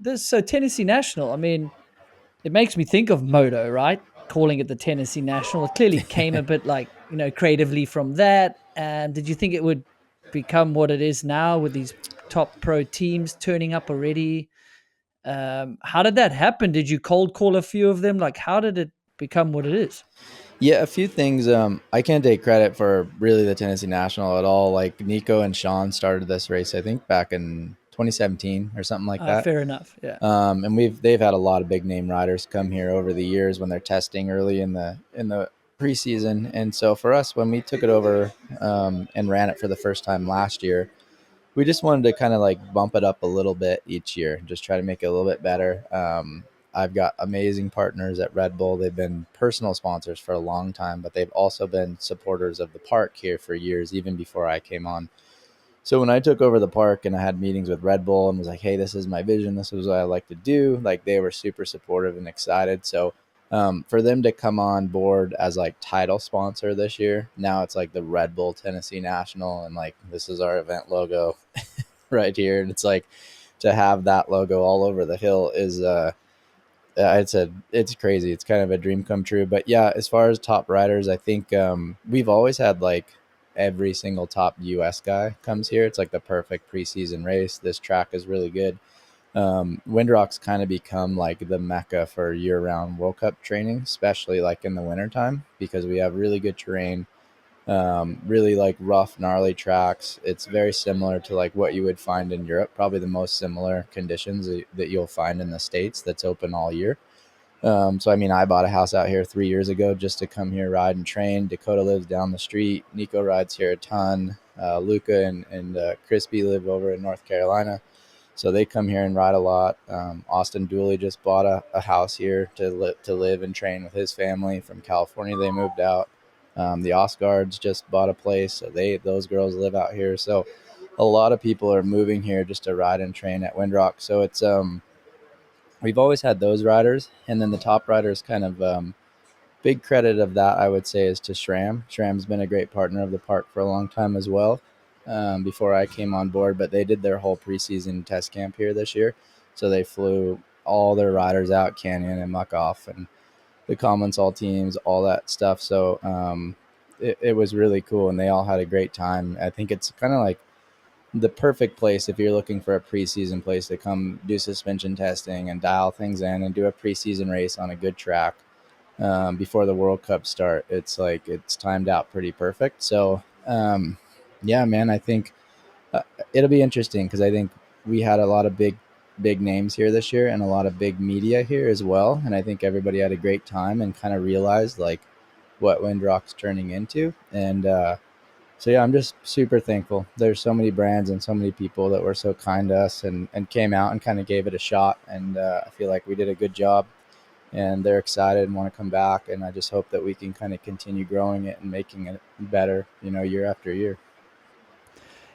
this Tennessee National, I mean, it makes me think of moto, right? Calling it the Tennessee National. It clearly came a bit like, creatively from that. And did you think it would become what it is now with these top pro teams turning up already? How did that happen? Did you cold call a few of them? Like, how did it become what it is? Yeah, a few things. I can't take credit for really the Tennessee National at all. Like Nico and Sean started this race, I think, back in 2017 or something like that. Fair enough. Yeah. And they've had a lot of big name riders come here over the years when they're testing early in the preseason. And so for us, when we took it over and ran it for the first time last year, we just wanted to kind of like bump it up a little bit each year, just try to make it a little bit better. I've got amazing partners at Red Bull. They've been personal sponsors for a long time, but they've also been supporters of the park here for years, even before I came on. So when I took over the park and I had meetings with Red Bull and was like, "Hey, this is my vision. This is what I like to do," like they were super supportive and excited. So for them to come on board as like title sponsor this year, now it's like the Red Bull Tennessee National, and like this is our event logo right here, and it's like to have that logo all over the hill is it's crazy. It's kind of a dream come true. But yeah, as far as top riders, I think we've always had like every single top US guy comes here. It's like the perfect preseason race. This track is really good. Windrock's kind of become like the mecca for year-round World Cup training, especially like in the wintertime, because we have really good terrain, really like rough, gnarly tracks. It's very similar to like what you would find in Europe, probably the most similar conditions that you'll find in the States that's open all year. So I mean, I bought a house out here 3 years ago just to come here, ride and train. Dakota lives down the street. Nico rides here a ton. Luca and Crispy live over in North Carolina, so they come here and ride a lot. Austin Dooley just bought a house here to live and train with his family from California. They moved out. The Oscards just bought a place, so those girls live out here. So a lot of people are moving here just to ride and train at Windrock. So it's we've always had those riders, and then the top riders kind of big credit of that I would say is to Shram. Shram's been a great partner of the park for a long time as well. Before I came on board, but they did their whole preseason test camp here this year, so they flew all their riders out Canyon and Muck Off and the Commons all teams, all that stuff. So it was really cool, and they all had a great time. I think it's kind of like the perfect place if you're looking for a preseason place to come do suspension testing and dial things in and do a preseason race on a good track before the World Cup start. It's like it's timed out pretty perfect. So yeah, man, I think uh, it'll be interesting because I think we had a lot of big names here this year and a lot of big media here as well, and I think everybody had a great time and kind of realized like what Windrock's turning into. And so yeah, I'm just super thankful. There's so many brands and so many people that were so kind to us and came out and kind of gave it a shot. And I feel like we did a good job, and they're excited and want to come back. And I just hope that we can kind of continue growing it and making it better, year after year.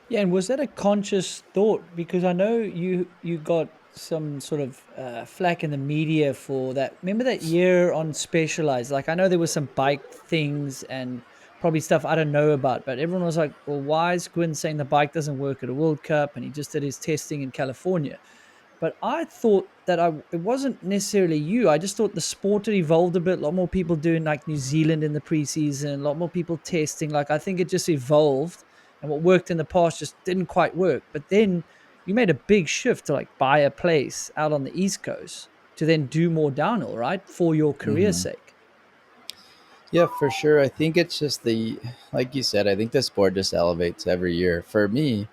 Yeah, and was that a conscious thought? Because I know you got some sort of flack in the media for that. Remember that year on Specialized? Like I know there was some bike things and probably stuff I don't know about, but everyone was like, "Well, why is Gwin saying the bike doesn't work at a World Cup?" And he just did his testing in California. But I thought that it wasn't necessarily you. I just thought the sport had evolved a bit. A lot more people doing like New Zealand in the preseason. A lot more people testing. Like I think it just evolved, and what worked in the past just didn't quite work. But then you made a big shift to like buy a place out on the East Coast to then do more downhill, right, for your career's Hmm. sake. Yeah, for sure. I think it's just like you said, I think the sport just elevates every year. For me,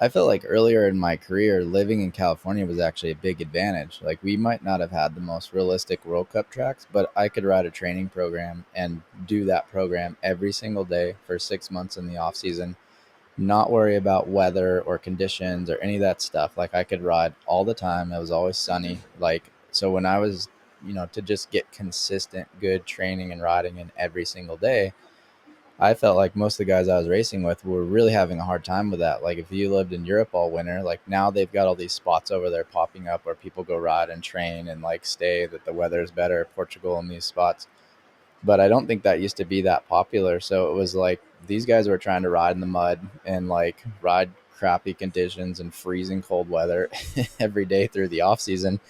I felt like earlier in my career, living in California was actually a big advantage. Like we might not have had the most realistic World Cup tracks, but I could ride a training program and do that program every single day for 6 months in the off season, not worry about weather or conditions or any of that stuff. Like I could ride all the time. It was always sunny. Like so when I was, to just get consistent good training and riding in every single day, I felt like most of the guys I was racing with were really having a hard time with that. Like if you lived in Europe all winter, like now they've got all these spots over there popping up where people go ride and train and like stay that the weather is better, Portugal and these spots. But I don't think that used to be that popular. So it was like these guys were trying to ride in the mud and like ride crappy conditions and freezing cold weather every day through the off season.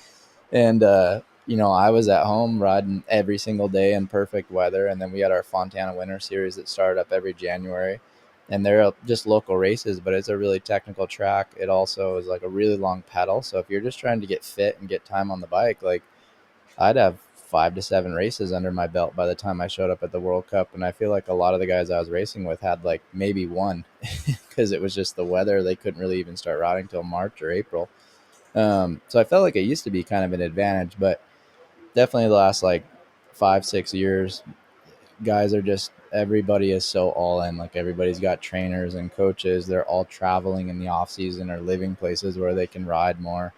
And I was at home riding every single day in perfect weather, and then we had our Fontana Winter Series that started up every January, and they're just local races, but it's a really technical track. It also is like a really long pedal, so if you're just trying to get fit and get time on the bike, like I'd have 5 to 7 races under my belt by the time I showed up at the World Cup, and I feel like a lot of the guys I was racing with had like maybe one because it was just the weather. They couldn't really even start riding till March or April. So I felt like it used to be kind of an advantage, but definitely the last like 5 6 years, guys are just everybody is so all in. Like everybody's got trainers and coaches. They're all traveling in the off season or living places where they can ride more.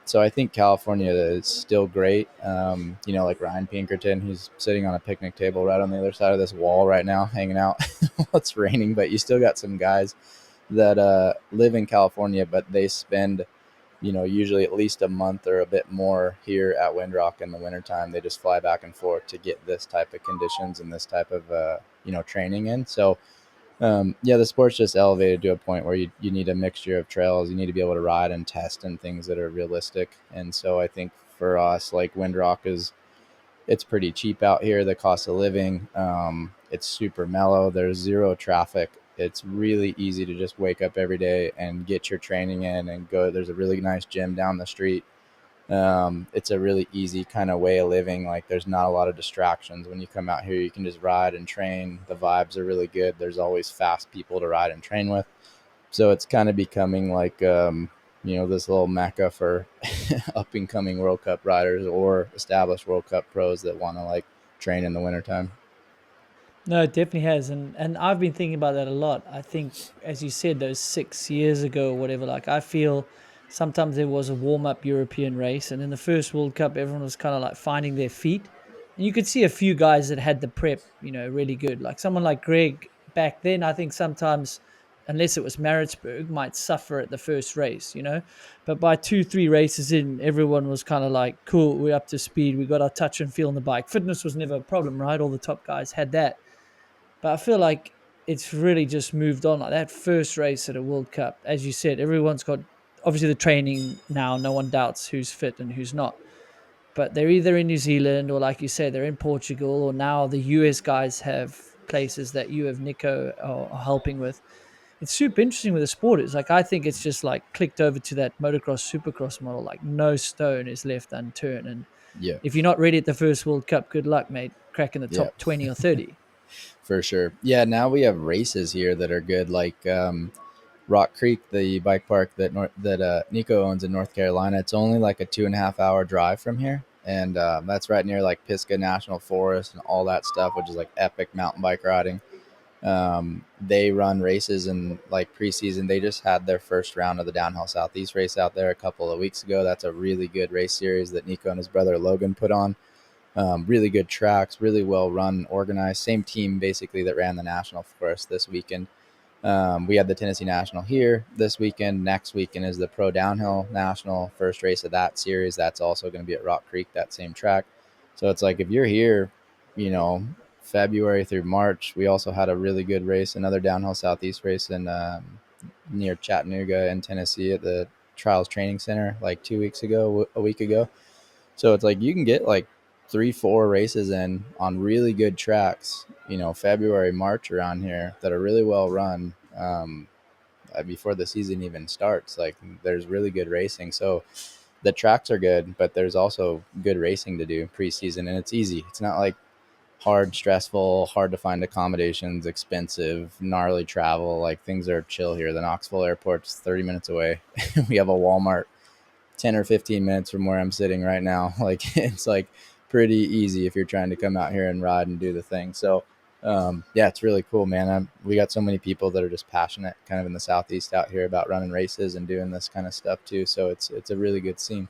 So I think California is still great. Like Ryan Pinkerton, who's sitting on a picnic table right on the other side of this wall right now, hanging out while it's raining. But you still got some guys that live in California, but they spend usually at least a month or a bit more here at Windrock in the wintertime. They just fly back and forth to get this type of conditions and this type of, training in. So, the sport's just elevated to a point where you need a mixture of trails. You need to be able to ride and test and things that are realistic. And so I think for us, like Windrock it's pretty cheap out here. The cost of living, it's super mellow. There's zero traffic. It's really easy to just wake up every day and get your training in and go. There's a really nice gym down the street. It's a really easy kind of way of living. Like there's not a lot of distractions when you come out here. You can just ride and train. The vibes are really good. There's always fast people to ride and train with. So it's kind of becoming like this little mecca for up and coming World Cup riders or established World Cup pros that want to like train in the wintertime. No, it definitely has, and I've been thinking about that a lot. I think, as you said, those 6 years ago or whatever, like I feel sometimes there was a warm up European race, and in the first World Cup, everyone was kind of like finding their feet, and you could see a few guys that had the prep, really good. Like someone like Greg back then, I think sometimes, unless it was Maritzburg, might suffer at the first race. But by 2 3 races in, everyone was kind of like, cool, we're up to speed, we got our touch and feel on the bike. Fitness was never a problem, right? All the top guys had that, but I feel like it's really just moved on. Like that first race at a World Cup, as you said, everyone's got obviously the training now. No one doubts who's fit and who's not. But they're either in New Zealand or, like you said, they're in Portugal, or now the US guys have places that you have Nico are helping with. It's super interesting with the sport. It's like I think it's just like clicked over to that motocross supercross model. Like no stone is left unturned. And Yeah. if you're not ready at the first World Cup, good luck, mate, cracking the Yeah, top 20 or 30. for sure. Yeah. Now we have races here that are good. Like, Rock Creek, the bike park that Nico owns in North Carolina. It's only like a 2.5 hour drive from here, and that's right near like Pisgah National Forest and all that stuff, which is like epic mountain bike riding. They run races and like preseason. They just had their first round of the Downhill Southeast race out there a couple of weeks ago. That's a really good race series that Nico and his brother Logan put on. Really good tracks, really well run, organized. Same team basically that ran the National Forest this weekend. We had the Tennessee National here this weekend. Next weekend is the Pro Downhill National, first race of that series. That's also going to be at Rock Creek, that same track. So it's like if you're here, you know, February through March, we also had a really good race, another Downhill Southeast race in near Chattanooga in Tennessee at the Trials Training Center like 2 weeks ago, a week ago. So it's like you can get like 3 4 races in on really good tracks, February, March around here that are really well run, before the season even starts. Like there's really good racing. So the tracks are good, but there's also good racing to do preseason, and it's easy. It's not like hard, stressful, hard to find accommodations, expensive, gnarly travel. Like things are chill here. The Knoxville airport's 30 minutes away. We have a Walmart 10 or 15 minutes from where I'm sitting right now. Like it's like pretty easy if you're trying to come out here and ride and do the thing. So it's really cool, man. We got so many people that are just passionate kind of in the Southeast out here about running races and doing this kind of stuff too. So it's a really good scene.